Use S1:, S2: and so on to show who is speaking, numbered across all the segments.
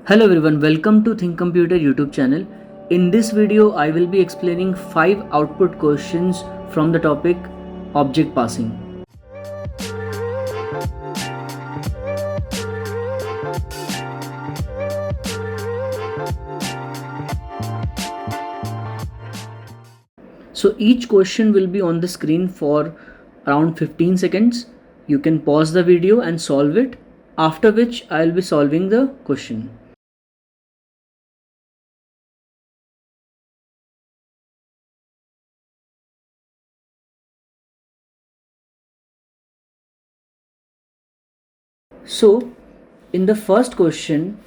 S1: Hello everyone, welcome to ThinkComputer YouTube channel. In this video, I will be explaining 5 output questions from the topic object passing. So each question will be on the screen for around 15 seconds. You can pause the video and solve it, after which I will be solving the question. So in the first question,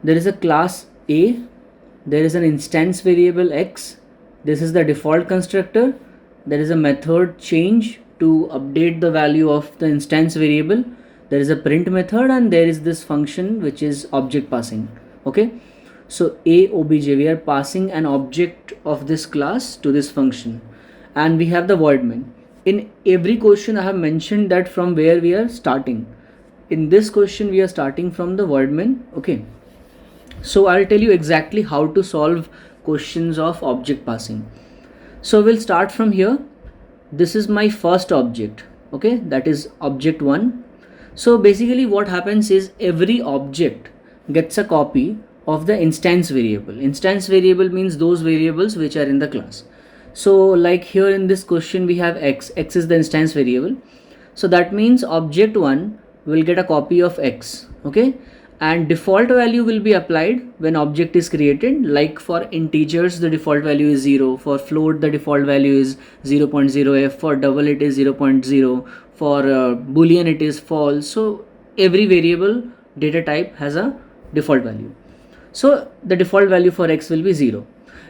S1: there is a class A, there is an instance variable X, this is the default constructor, there is a method change to update the value of the instance variable, there is a print method, and there is this function which is object passing. Okay, so a obj, we are passing an object of this class to this function, and we have the void main. In every question I have mentioned that from where we are starting. In this question we are starting from the void main. Okay, so I'll tell you exactly how to solve questions of object passing. So we'll start from here. This is my first object, okay, that is object 1. So basically what happens is every object gets a copy of the instance variable. Instance variable means those variables which are in the class. So like here in this question we have x is the instance variable. So that means object 1 will get a copy of x, okay, and default value will be applied when object is created. Like for integers the default value is 0, for float the default value is 0.0f, for double it is 0.0, for boolean it is false. So every variable data type has a default value. So the default value for x will be 0.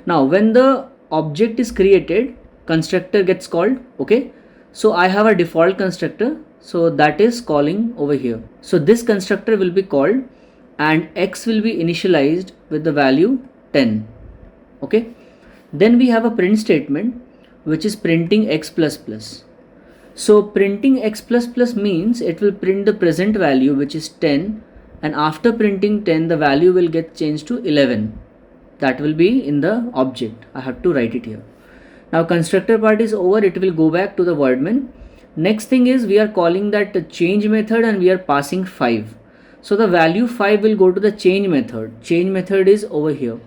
S1: Now when the object is created, constructor gets called. Okay, so I have a default constructor, so that is calling over here. So this constructor will be called and x will be initialized with the value 10. Okay, then we have a print statement which is printing x plus plus. So printing x plus plus means it will print the present value which is 10, and after printing 10 the value will get changed to 11. That will be in the object. I have to write it here. Now constructor part is over, it will go back to the void main. Next thing is we are calling that change method and we are passing 5. So the value 5 will go to the change method. Change method is over here.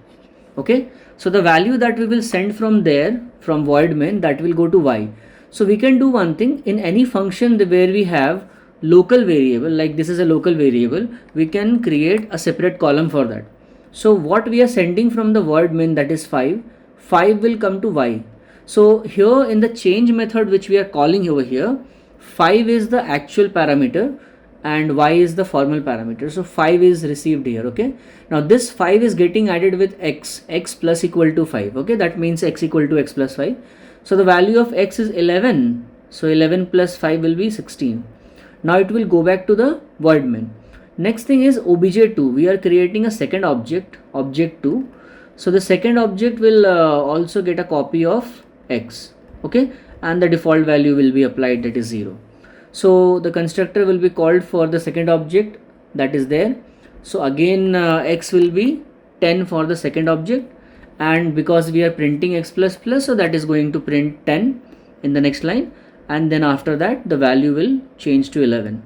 S1: Okay, so the value that we will send from there, from void main, that will go to y. So we can do one thing. In any function where we have local variable, like this is a local variable, we can create a separate column for that. So what we are sending from the void main, that is 5 will come to y. So here in the change method which we are calling over here, 5 is the actual parameter and y is the formal parameter. So 5 is received here. Okay, now this 5 is getting added with x plus equal to 5. Okay, that means x equal to x plus 5. So the value of x is 11. So 11 plus 5 will be 16. Now it will go back to the void main. Next thing is obj2. We are creating a second object, object 2. So the second object will also get a copy of x. Okay, and the default value will be applied, that is 0. So the constructor will be called for the second object that is there. So again x will be 10 for the second object, and because we are printing x plus plus, so that is going to print 10 in the next line, and then after that the value will change to 11.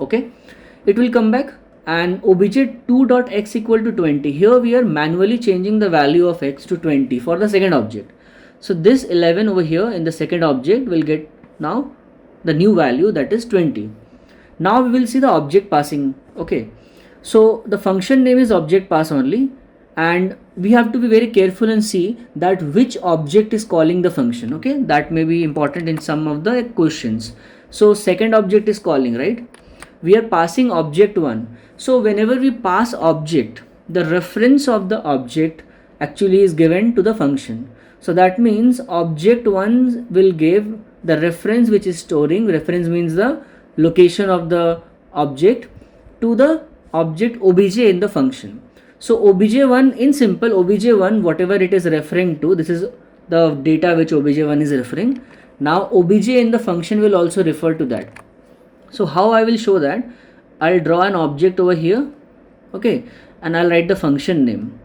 S1: Okay, it will come back and obj2.x equal to 20. Here we are manually changing the value of x to 20 for the second object. So this 11 over here in the second object will get now the new value, that is 20. Now we will see the object passing. Okay, so the function name is object pass only, and we have to be very careful and see that which object is calling the function. Okay, that may be important in some of the questions. So second object is calling, right? We are passing object 1. So whenever we pass object, the reference of the object actually is given to the function. So that means object 1 will give the reference which is storing, reference means the location of the object, to the object obj in the function. So obj1, in simple, obj1 whatever it is referring to, this is the data which obj1 is referring. Now obj in the function will also refer to that. So how I will show that? I'll draw an object over here. Okay, and I'll write the function name.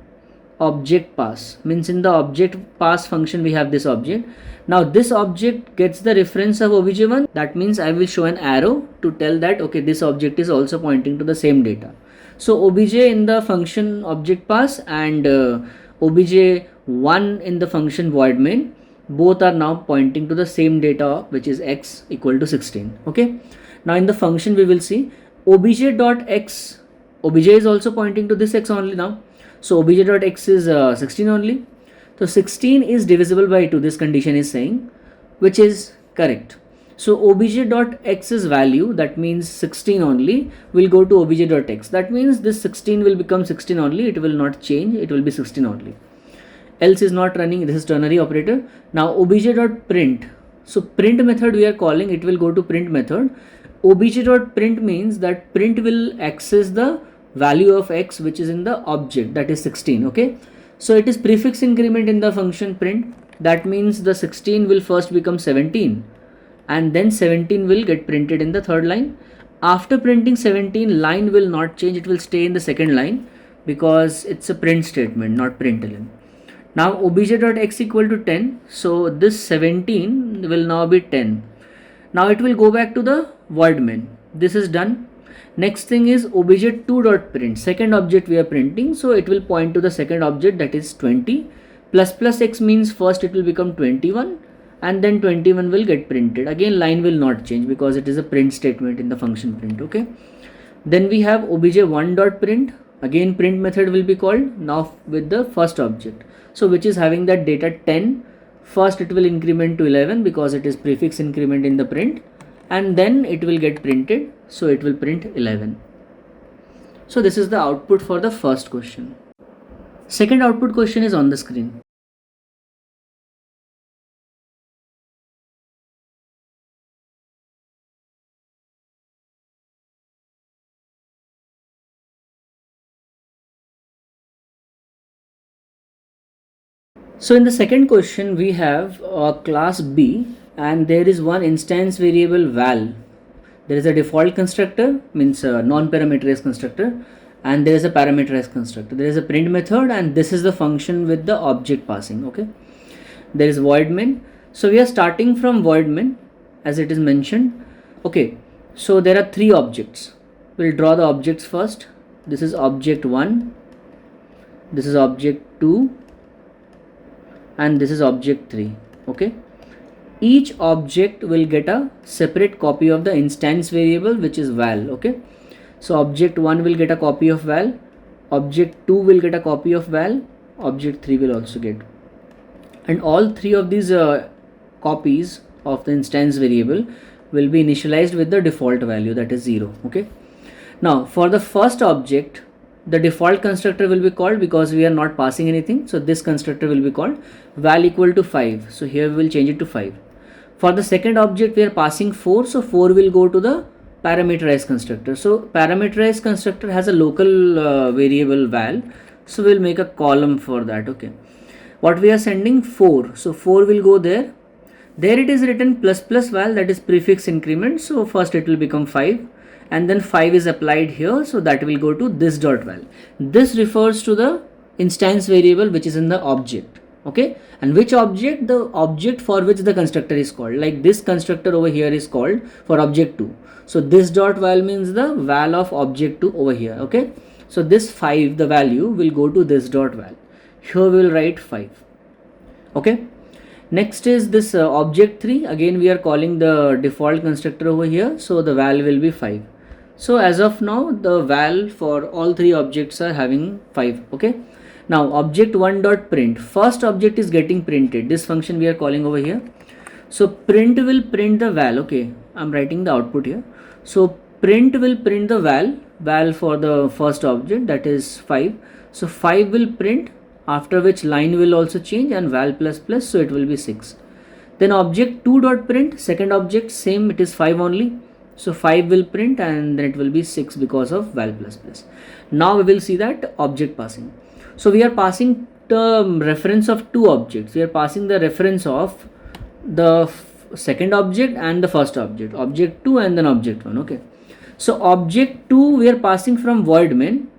S1: Object pass means in the object pass function we have this object. Now this object gets the reference of obj1. That means I will show an arrow to tell that okay, this object is also pointing to the same data. So obj in the function object pass and obj1 in the function void main, both are now pointing to the same data, which is x equal to 16. Okay, now in the function we will see obj.x, obj is also pointing to this x only now. So obj.x is 16 only. So 16 is divisible by 2, this condition is saying, which is correct. So obj.x's value, that means 16 only, will go to obj.x. That means this 16 will become 16 only, it will not change, it will be 16 only. Else is not running, this is ternary operator. Now obj.print, so print method we are calling, it will go to print method. Obj.print means that print will access the value of x which is in the object, that is 16. Okay, so it is prefix increment in the function print. That means the 16 will first become 17 and then 17 will get printed in the third line. After printing 17, line will not change, it will stay in the second line because it's a print statement, not println. Now obj.x equal to 10, so this 17 will now be 10. Now it will go back to the void main. This is done. Next thing is obj2.print, second object we are printing, so it will point to the second object, that is 20. Plus plus x means first it will become 21 and then 21 will get printed. Again line will not change because it is a print statement in the function print. Okay, then we have obj1.print, again print method will be called now with the first object, so which is having that data 10. First it will increment to 11 because it is prefix increment in the print, and then it will get printed, so it will print 11. So this is the output for the first question. Second output question is on the screen. So in the second question we have class B and there is one instance variable val. There is a default constructor, means a non-parameterized constructor, and there is a parameterized constructor. There is a print method and this is the function with the object passing. Okay, there is void main. So we are starting from void main as it is mentioned. Okay, so there are three objects. We'll draw the objects first. This is object 1, this is object 2, and this is object 3. Okay, each object will get a separate copy of the instance variable which is val. Okay, so object 1 will get a copy of val, object 2 will get a copy of val, object 3 will also get, and all three of these copies of the instance variable will be initialized with the default value, that is 0. Okay, now for the first object the default constructor will be called because we are not passing anything, so this constructor will be called val equal to 5. So here we will change it to 5. For the second object we are passing 4, so 4 will go to the parameterized constructor. So parameterized constructor has a local variable val, so we'll make a column for that. Okay, what we are sending 4, so 4 will go there. There it is written plus plus val, that is prefix increment, so first it will become 5 and then 5 is applied here, so that will go to this dot val. This refers to the instance variable which is in the object. Okay, and which object? The object for which the constructor is called, like this constructor over here is called for object 2. So this dot val means the val of object 2 over here. Okay, so this 5, the value will go to this dot val. Here we will write 5. Okay, next is this object 3. Again we are calling the default constructor over here, so the val will be 5. So as of now the val for all three objects are having 5. Okay, now object 1 dot print, first object is getting printed, this function we are calling over here. So print will print the val. Okay, I'm writing the output here. So print will print the val for the first object, that is 5. So 5 will print, after which line will also change and val plus plus, so it will be 6. Then object 2 dot print, second object, same, it is 5 only. So 5 will print and then it will be 6 because of val plus plus. Now we will see that object passing. So we are passing the reference of two objects. We are passing the reference of the second object and the first object, object 2 and then object 1. Okay, so object 2 we are passing from void main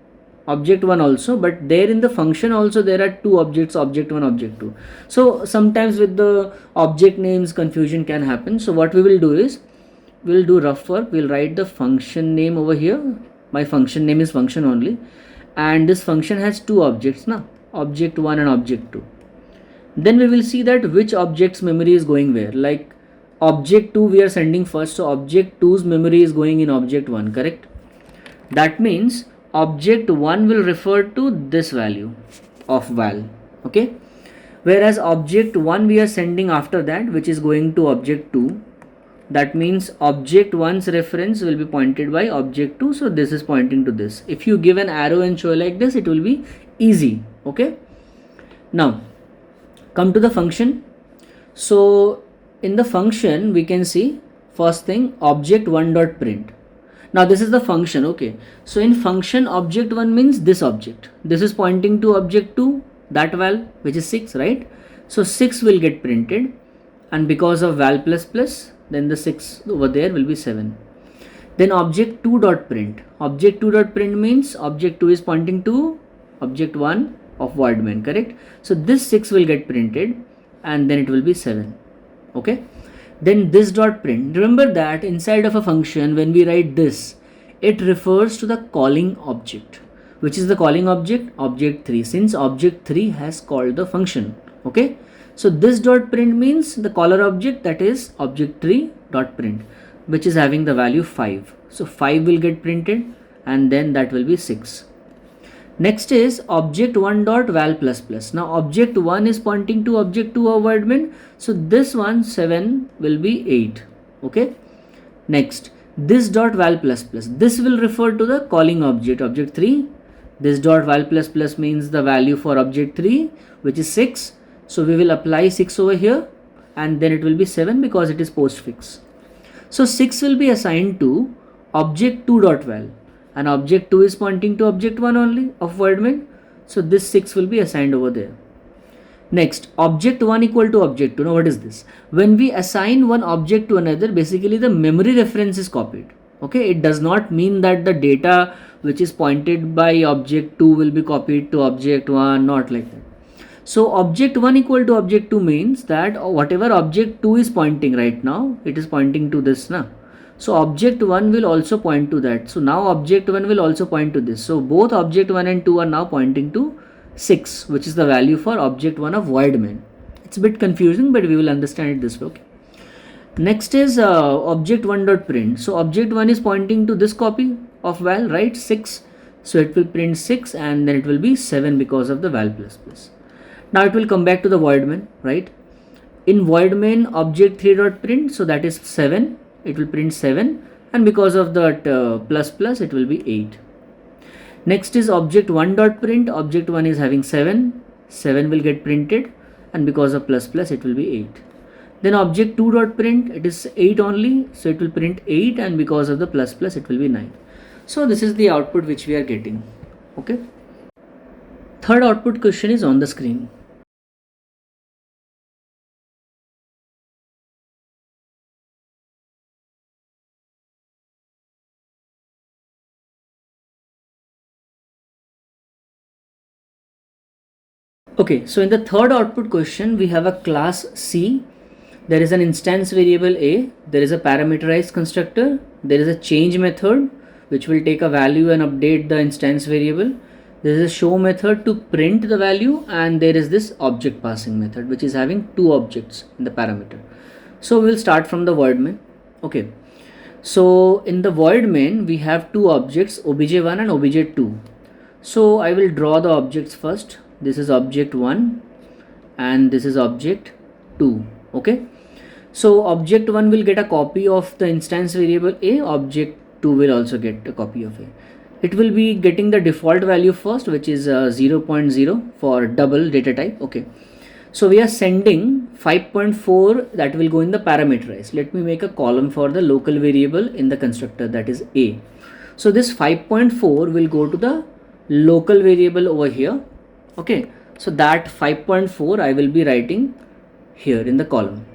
S1: object 1 also, but there in the function also there are two objects, object 1, object 2. So sometimes with the object names confusion can happen. So what we will do is, we'll do rough work. We'll write the function name over here. My function name is function only, and this function has two objects now, object 1 and object 2. Then we will see that which object's memory is going where. Like object 2 we are sending first, so object 2's memory is going in object 1, correct? That means object 1 will refer to this value of val, okay? Whereas object 1 we are sending after that, which is going to object 2. That means object 1's reference will be pointed by object 2, so this is pointing to this. If you give an arrow and show like this, it will be easy, okay? Now come to the function. So in the function we can see first thing object 1 dot print. Now this is the function, okay? So in function object 1 means this object. This is pointing to object 2, that val, which is 6, right? So 6 will get printed, and because of val plus plus, then the 6 over there will be 7. Then object 2 dot print. Object 2 dot print means object 2 is pointing to object 1 of void main, correct? So this 6 will get printed, and then it will be 7, okay? Then this dot print. Remember that inside of a function when we write this, it refers to the calling object. Which is the calling object? Object 3, since object 3 has called the function, okay? So this dot print means the caller object, that is object 3 dot print, which is having the value 5. So 5 will get printed, and then that will be 6. Next is object 1 dot val plus plus. Now object 1 is pointing to object 2 of void main, so this one 7 will be 8, okay? Next, this dot val plus plus, this will refer to the calling object, object 3. This dot val plus plus means the value for object 3, which is 6. So we will apply 6 over here, and then it will be 7 because it is postfix. So 6 will be assigned to object 2 dot val, and object 2 is pointing to object 1 only of void main. So this 6 will be assigned over there. Next, object 1 equal to object 2. Now what is this? When we assign one object to another, basically the memory reference is copied. Okay, it does not mean that the data which is pointed by object 2 will be copied to object 1, not like that. So object 1 equal to object 2 means that whatever object 2 is pointing right now, it is pointing to this now. So object 1 will also point to that. So now object 1 will also point to this. So both object 1 and 2 are now pointing to 6, which is the value for object 1 of void main. It's a bit confusing, but we will understand it this way, okay? Next is object 1 dot print. So object 1 is pointing to this copy of val, right? 6. So it will print 6, and then it will be 7 because of the val plus plus. Now it will come back to the void main, right? In void main object 3 dot print, so that is 7. It will print 7, and because of that plus plus, it will be 8. Next is object 1 dot print. Object 1 is having 7. 7 will get printed, and because of plus plus, it will be 8. Then object 2 dot print, it is 8 only, so it will print 8, and because of the plus plus, it will be 9. So this is the output which we are getting, okay? Third output question is on the screen. Okay, so in the third output question, we have a class C. There is an instance variable A. There is a parameterized constructor. There is a change method which will take a value and update the instance variable. There is a show method to print the value, and there is this object passing method which is having two objects in the parameter. So we will start from the void main. Okay, so in the void main we have two objects, obj1 and obj2. So I will draw the objects first. This is object 1 and this is object 2. Okay, so object 1 will get a copy of the instance variable A. Object 2 will also get a copy of A. It will be getting the default value first, which is 0.0 for double data type. Okay, so we are sending 5.4 that will go in the parameterized. Let me make a column for the local variable in the constructor, that is A. So this 5.4 will go to the local variable over here. Okay, so that 5.4 I will be writing here in the column.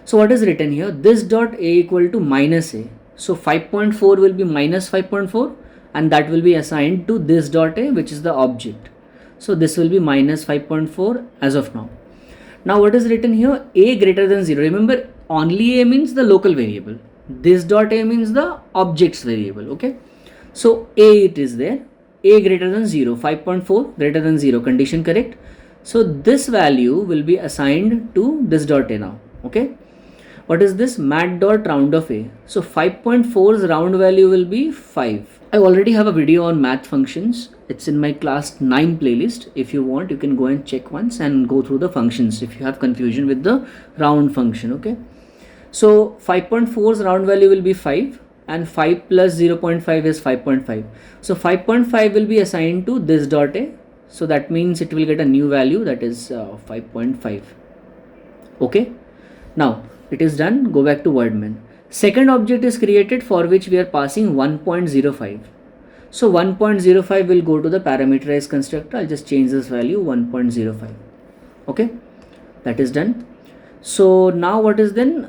S1: So what is written here? This dot A equal to minus A. So 5.4 will be minus 5.4, and that will be assigned to this dot a, which is the object. So this will be minus 5.4 as of now. Now what is written here? A greater than 0. Remember, only a means the local variable. This dot a means the object's variable. Okay. So a it is there. A greater than 0. 5.4 greater than 0. Condition correct. So this value will be assigned to this dot a now. Okay. What is this? Mat dot round of a. So 5.4's round value will be 5. I already have a video on math functions. It's in my class 9 playlist. If you want, you can go and check once and go through the functions if you have confusion with the round function. Okay. So 5.4's round value will be 5 and 5 plus 0.5 is 5.5. So 5.5 will be assigned to this dot a. So that means it will get a new value, that is 5.5. Okay. Now it is done. Go back to wordman. Second object is created for which we are passing 1.05. So 1.05 will go to the parameterized constructor. I'll just change this value 1.05. Okay. That is done. So now what is then?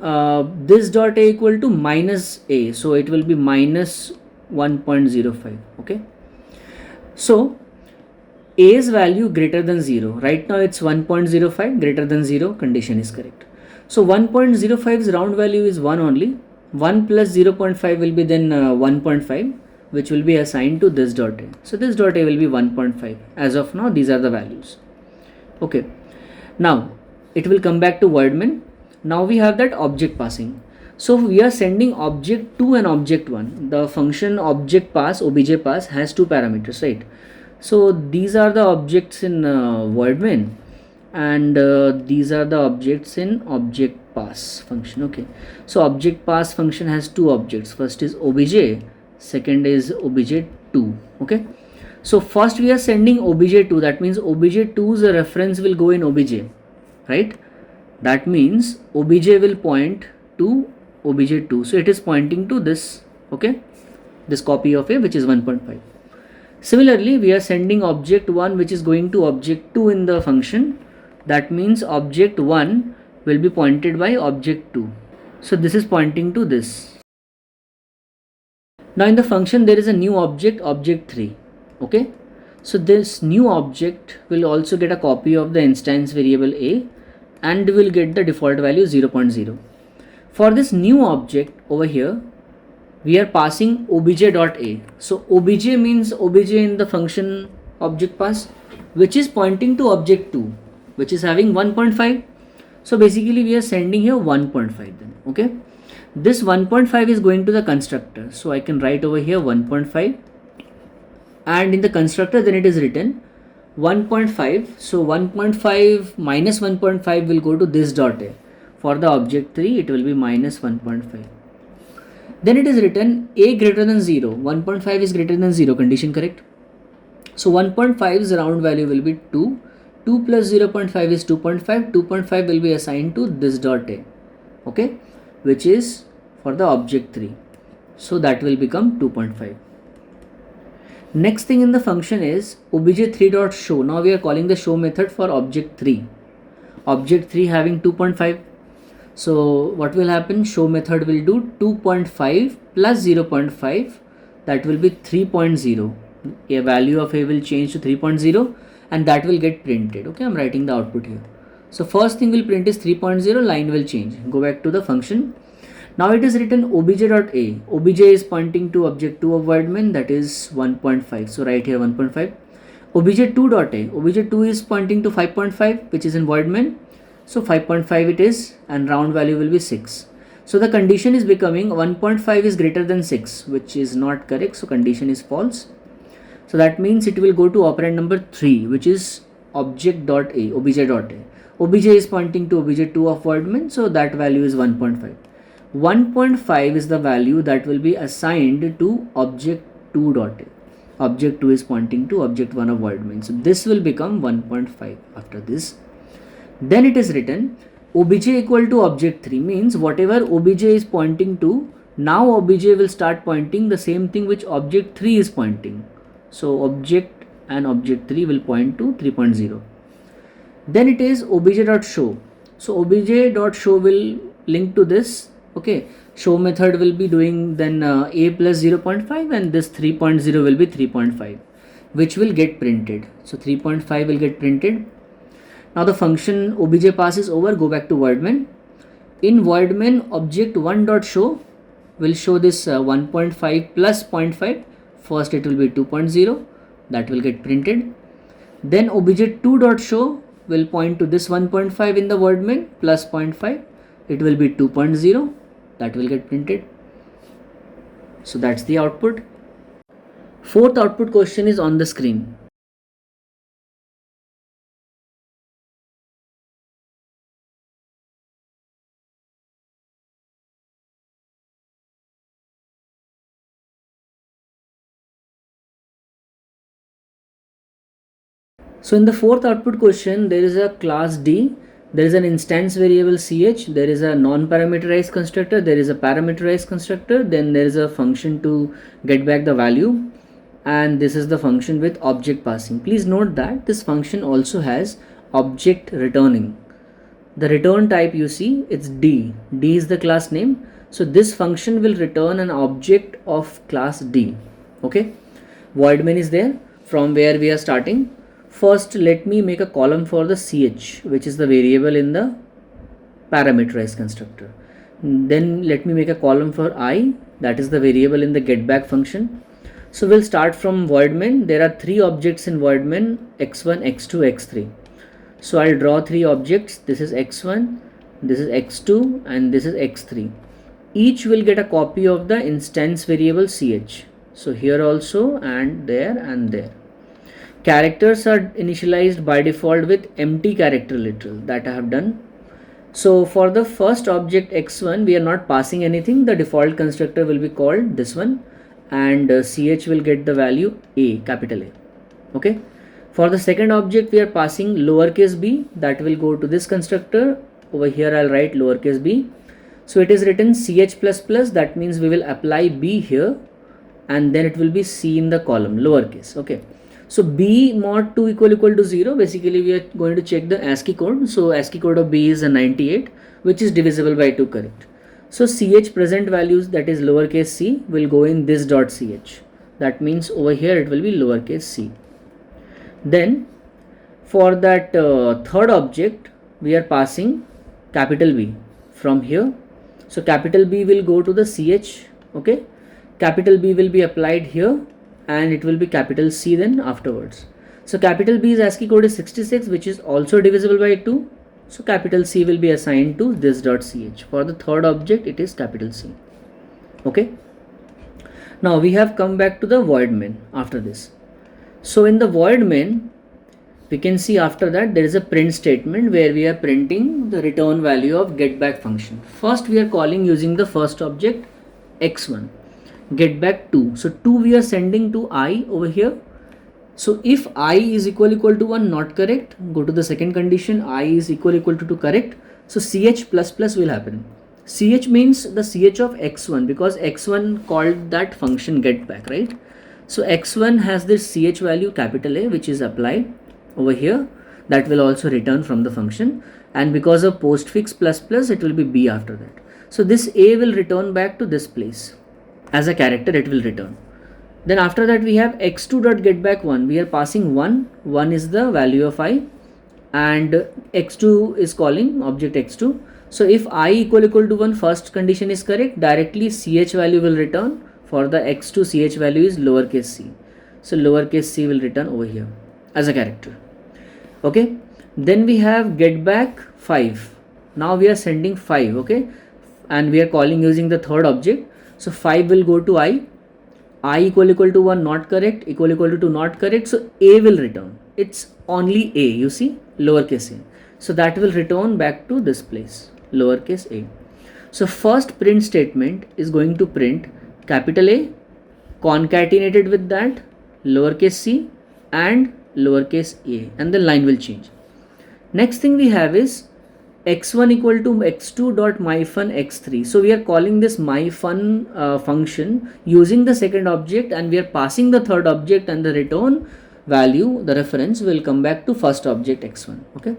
S1: This dot a equal to minus a. So it will be minus 1.05. Okay. So a's value greater than 0. Right now it's 1.05 greater than 0. Condition is correct. So 1.05's round value is 1 only. 1 plus 0.5 will be then 1.5, which will be assigned to this dot a. So this dot a will be 1.5. As of now, these are the values. Okay. Now it will come back to wordman. Now we have that object passing. So we are sending object 2 and object 1. The function object pass, obj pass, has two parameters, right? So these are the objects in wordman, and these are the objects in object pass function. Okay. So object pass function has two objects. First is obj, second is obj2. Okay. So first we are sending obj2. That means obj2's reference will go in obj, right? That means obj will point to obj2. So it is pointing to this. Okay. This copy of a, which is 1.5. Similarly, we are sending object 1 which is going to object 2 in the function. That means object 1 will be pointed by object 2. So this is pointing to this. Now in the function there is a new object, object 3. Okay. So this new object will also get a copy of the instance variable a and will get the default value 0.0. For this new object over here, we are passing obj.a. So obj means obj in the function object pass, which is pointing to object 2, which is having 1.5. So basically we are sending here 1.5 then. Okay. This 1.5 is going to the constructor. So I can write over here 1.5, and in the constructor then it is written 1.5. So 1.5 minus 1.5 will go to this dot a. For the object 3 it will be minus 1.5. Then it is written a greater than 0. 1.5 is greater than 0. Condition correct. So 1.5's round value will be 2. 2 plus 0.5 is 2.5. 2.5 will be assigned to this dot a. Okay. Which is for the object 3. So that will become 2.5. Next thing in the function is obj3.show. Now we are calling the show method for object 3. Object 3 having 2.5. So what will happen? Show method will do 2.5 plus 0.5, that will be 3.0. A value of a will change to 3.0 and that will get printed. Okay, I'm writing the output here. So first thing will print is 3.0, line will change. Go back to the function. Now it is written obj.a. Obj is pointing to object 2 of wordman, that is 1.5. So right here 1.5. Obj2.a. Obj2 is pointing to 5.5, which is in wordman. So 5.5 it is, and round value will be 6. So the condition is becoming 1.5 is greater than 6, which is not correct. So condition is false. So that means it will go to operand number 3, which is object.a, obj.a. Obj is pointing to obj2 of wordman, so that value is 1.5. 1.5 is the value that will be assigned to object2.a. Object 2 is pointing to object 1 of wordman. So this will become 1.5 after this. Then it is written obj equal to object 3, means whatever obj is pointing to, now obj will start pointing the same thing which object 3 is pointing. So object and object 3 will point to 3.0. Then it is obj.show. So obj.show will link to this Okay, show method will be doing then a plus 0.5 and this 3.0 will be 3.5, which will get printed. So 3.5 will get printed. Now the function obj pass is over. Go back to voidmain. In voidmain, object 1.show will show this 1.5 plus 0.5. First it will be 2.0, that will get printed. Then obj 2.show will point to this 1.5 in the voidmain plus 0.5. It will be 2.0, that will get printed. So that's the output. Fourth output question is on the screen. So in the fourth output question, there is a class D, there is an instance variable ch, there is a non-parameterized constructor, there is a parameterized constructor, then there is a function to get back the value, and this is the function with object passing. Please note that this function also has object returning. The return type you see, it's D. D is the class name. So this function will return an object of class D. Okay. Voidmain is there from where we are starting. First, let me make a column for the ch, which is the variable in the parameterized constructor. Then let me make a column for I, that is the variable in the getback function. So we'll start from voidmain. There are three objects in voidmain: x1, x2, x3. So I'll draw three objects. This is x1, this is x2, and this is x3. Each will get a copy of the instance variable ch. So here also, and there and there. Characters are initialized by default with empty character literal, that I have done. So for the first object x1, we are not passing anything. The default constructor will be called this one, and ch will get the value a, capital A. Okay. For the second object, we are passing lowercase b, that will go to this constructor. Over here I'll write lowercase b. So it is written ch plus plus, that means we will apply b here, and then it will be c in the column lowercase. Okay. So b mod 2 equal to 0. Basically we are going to check the ASCII code. So ASCII code of b is a 98, which is divisible by 2, correct. So ch present values, that is lowercase c, will go in this dot ch. That means over here it will be lowercase c. Then for that third object, we are passing capital B from here. So capital B will go to the ch. Okay. Capital B will be applied here, and it will be capital C then afterwards. So capital B's ASCII code is 66, which is also divisible by 2. So capital C will be assigned to this dot ch. For the third object, it is capital C. Okay. Now we have come back to the void main after this. So in the void main, we can see after that there is a print statement where we are printing the return value of getback function. First we are calling using the first object x1. Get back 2. So 2 we are sending to I over here. So if I is equal to 1, not correct, go to the second condition, I is equal to 2, correct. So ch plus plus will happen. Ch means the ch of x1, because x1 called that function get back, right? So x1 has this ch value capital A, which is applied over here. That will also return from the function, and because of postfix plus plus, it will be b after that. So this a will return back to this place. As a character it will return. Then after that we have x2 dot get back 1. We are passing 1. 1 is the value of I, and x2 is calling object x2. So if I equal to 1, first condition is correct, directly ch value will return. For the x2, ch value is lowercase c. So lowercase c will return over here as a character. Okay. Then we have get back 5. Now we are sending 5. Okay. And we are calling using the third object. So 5 will go to I equal to 1, not correct, equal to 2, not correct. So a will return. It's only a, you see, lowercase a. So that will return back to this place, lowercase a. So first print statement is going to print capital A concatenated with that lowercase c and lowercase a, and the line will change. Next thing we have is x1 equal to x2 dot myfun x3. So we are calling this myfun function using the second object, and we are passing the third object, and the return value, the reference, will come back to first object x1. Okay.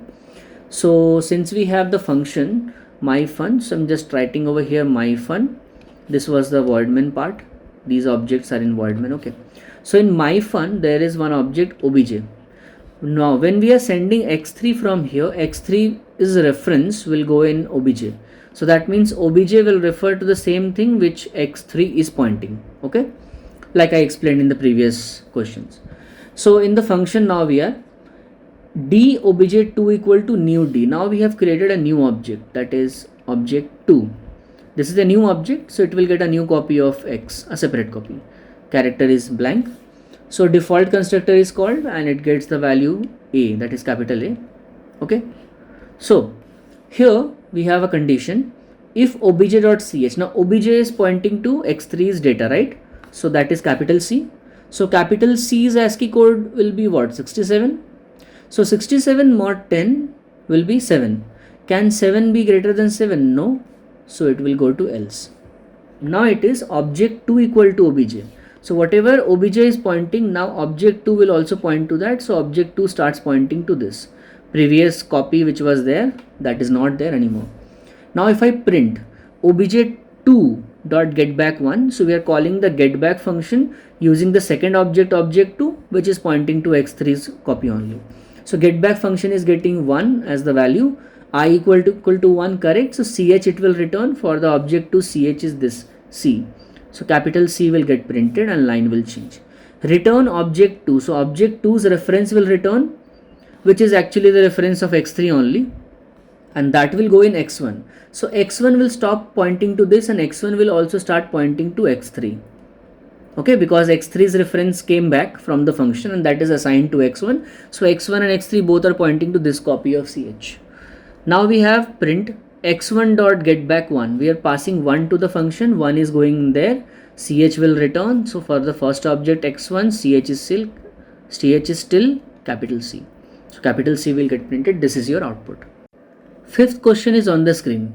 S1: So since we have the function my fun. So I'm just writing over here my fun. This was the void main part. These objects are in void main. Okay, so in my fun there is one object obj. Now when we are sending x3 from here, x3 is a reference will go in obj. So that means obj will refer to the same thing which x3 is pointing. Okay, like I explained in the previous questions. So in the function now we are d obj2 equal to new d. Now we have created a new object, that is object 2. This is a new object, so it will get a new copy of x, a separate copy. Character is blank. So default constructor is called and it gets the value a, that is capital A. Okay, so here we have a condition, if obj.ch. Now obj is pointing to x3's data, right? So that is capital C. So capital C's ASCII code will be what? 67. So 67 mod 10 will be 7. Can 7 be greater than 7? No. So it will go to else. Now it is object 2 equal to obj. So whatever obj is pointing, now object 2 will also point to that. So object 2 starts pointing to this. Previous copy which was there, that is not there anymore. Now if I print obj2 dot getback 1, so we are calling the getback function using the second object object 2, which is pointing to x3's copy only. So getback function is getting 1 as the value, I equal to 1, correct. So ch it will return. For the object to ch is this c. So capital C will get printed and line will change. Return object 2. So object 2's reference will return, which is actually the reference of x3 only, and that will go in x1. So x1 will stop pointing to this and x1 will also start pointing to x3. Okay, because x3's reference came back from the function and that is assigned to x1. So x1 and x3 both are pointing to this copy of ch. Now we have print x1 dot getback 1. We are passing 1 to the function, 1 is going there, ch will return. So for the first object x1, ch is still capital C. So capital C will get printed. This is your output. Fifth question is on the screen.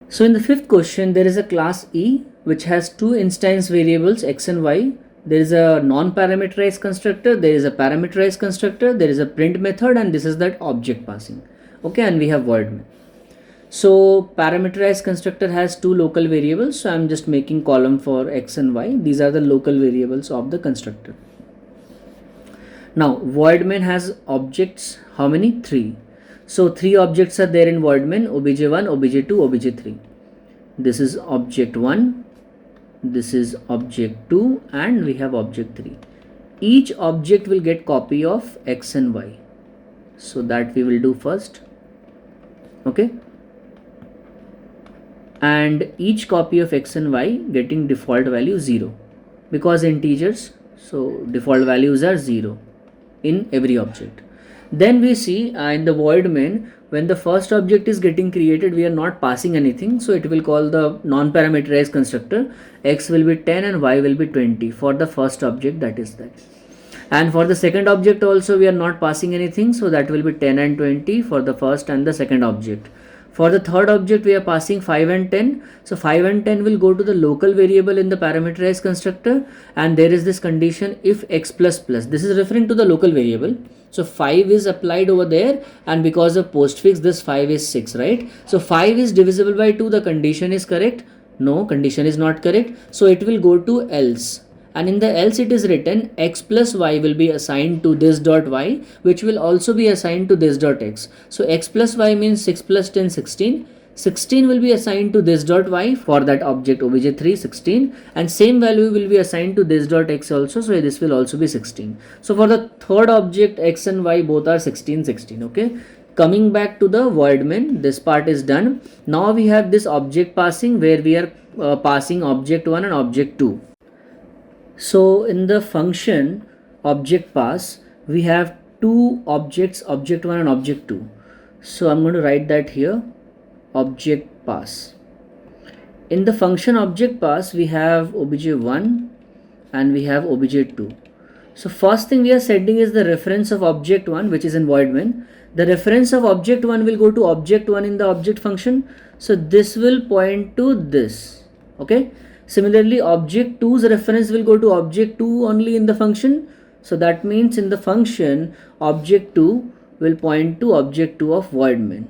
S1: So in the fifth question, there is a class E which has two instance variables x and y. There is a non-parameterized constructor, there is a parameterized constructor, there is a print method, and this is that object passing. Okay, and we have void main. So parameterized constructor has two local variables. So I'm just making column for x and y. These are the local variables of the constructor. Now void main has objects, how many? 3. So 3 objects are there in void main, obj1, obj2, obj3. This is object 1, this is object 2, and we have object 3. Each object will get copy of x and y. So that we will do first. Okay. And each copy of x and y getting default value 0, because integers, so default values are 0 in every object. Then we see in the void main, when the first object is getting created, we are not passing anything, so it will call the non-parameterized constructor. X will be 10 and y will be 20 for the first object, that is that. And for the second object also we are not passing anything, so that will be 10 and 20 for the first and the second object. For the third object we are passing 5 and 10, so 5 and 10 will go to the local variable in the parameterized constructor, and there is this condition if x plus plus, this is referring to the local variable. So 5 is applied over there, and because of postfix this 5 is 6, right? So 5 is divisible by 2, the condition is correct. No, condition is not correct, so it will go to else. And in the else it is written x plus y will be assigned to this dot y, which will also be assigned to this dot x. So x plus y means 6 plus 10, 16. 16 will be assigned to this dot y for that object obj3, 16, and same value will be assigned to this dot x also, so this will also be 16. So for the third object x and y both are 16, 16. Okay, coming back to the void main, this part is done. Now we have this object passing where we are passing object 1 and object 2. So in the function object pass, we have two objects, object 1 and object 2. So I'm going to write that here, object pass. In the function object pass, we have obj1 and we have obj2. So first thing we are setting is the reference of object 1, which is in void main. The reference of object 1 will go to object 1 in the object function. So this will point to this. Okay. Similarly, object 2's reference will go to object 2 only in the function. So that means in the function, object 2 will point to object 2 of void main.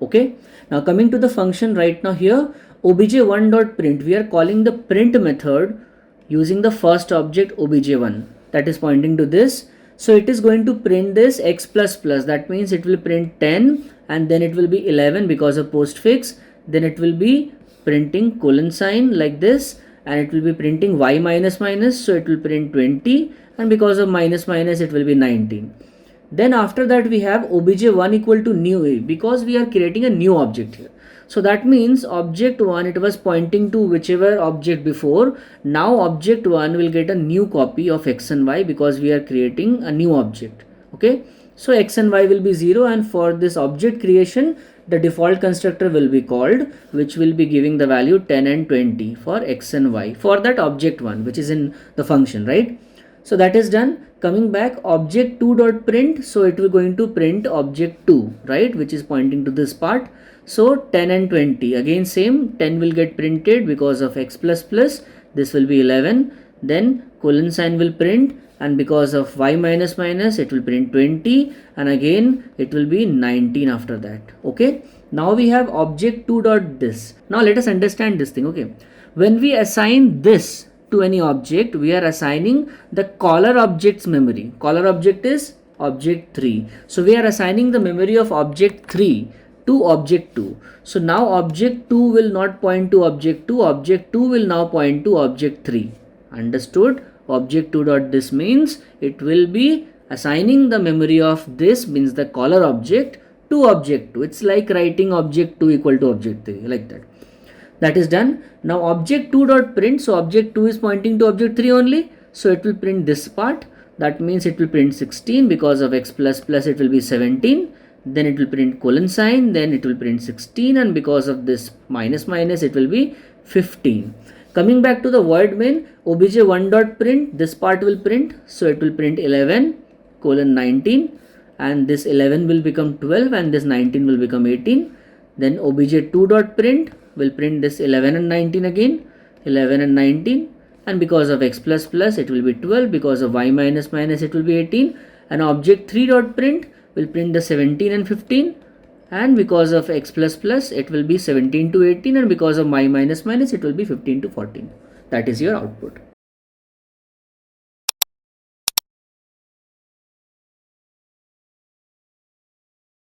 S1: Okay. Now coming to the function right now here, obj1.print, we are calling the print method using the first object obj1, that is pointing to this. So it is going to print this x plus plus, that means it will print 10 and then it will be 11 because of postfix. Then it will be printing colon sign like this, and it will be printing y minus minus, so it will print 20, and because of minus minus it will be 19. Then after that we have obj1 equal to new a, because we are creating a new object here. So that means object 1, it was pointing to whichever object before. Now object 1 will get a new copy of x and y because we are creating a new object. Okay. So x and y will be 0, and for this object creation, the default constructor will be called, which will be giving the value 10 and 20 for x and y for that object 1, which is in the function, right? So that is done. Coming back, object 2.print, so it will going to print object 2, right, which is pointing to this part. So 10 and 20, again same, 10 will get printed because of x plus plus, this will be 11, then colon sign will print, and because of y minus minus it will print 20, and again it will be 19 after that. Okay, now we have object 2 dot this. Now let us understand this thing. Okay, when we assign this to any object, we are assigning the caller object's memory. Caller object is object 3, so we are assigning the memory of object 3 to object 2. So now object 2 will not point to object 2, object 2 will now point to object 3. Understood? Object 2 dot this means it will be assigning the memory of this, means the caller object, to object 2. It's like writing object 2 equal to object 3, like that. That is done. Now object 2 dot print, so object 2 is pointing to object 3 only, so it will print this part. That means it will print 16, because of x plus plus it will be 17, then it will print colon sign, then it will print 16, and because of this minus minus it will be 15. Coming back to the void main, obj1 dot print, this part will print, so it will print 11 colon 19, and this 11 will become 12 and this 19 will become 18. Then obj2 dot print will print this 11 and 19 again, 11 and 19, and because of x plus plus it will be 12, because of y minus minus it will be 18, and object 3 dot print will print the 17 and 15, and because of x plus plus it will be 17 to 18, and because of y minus minus it will be 15 to 14. That is your output.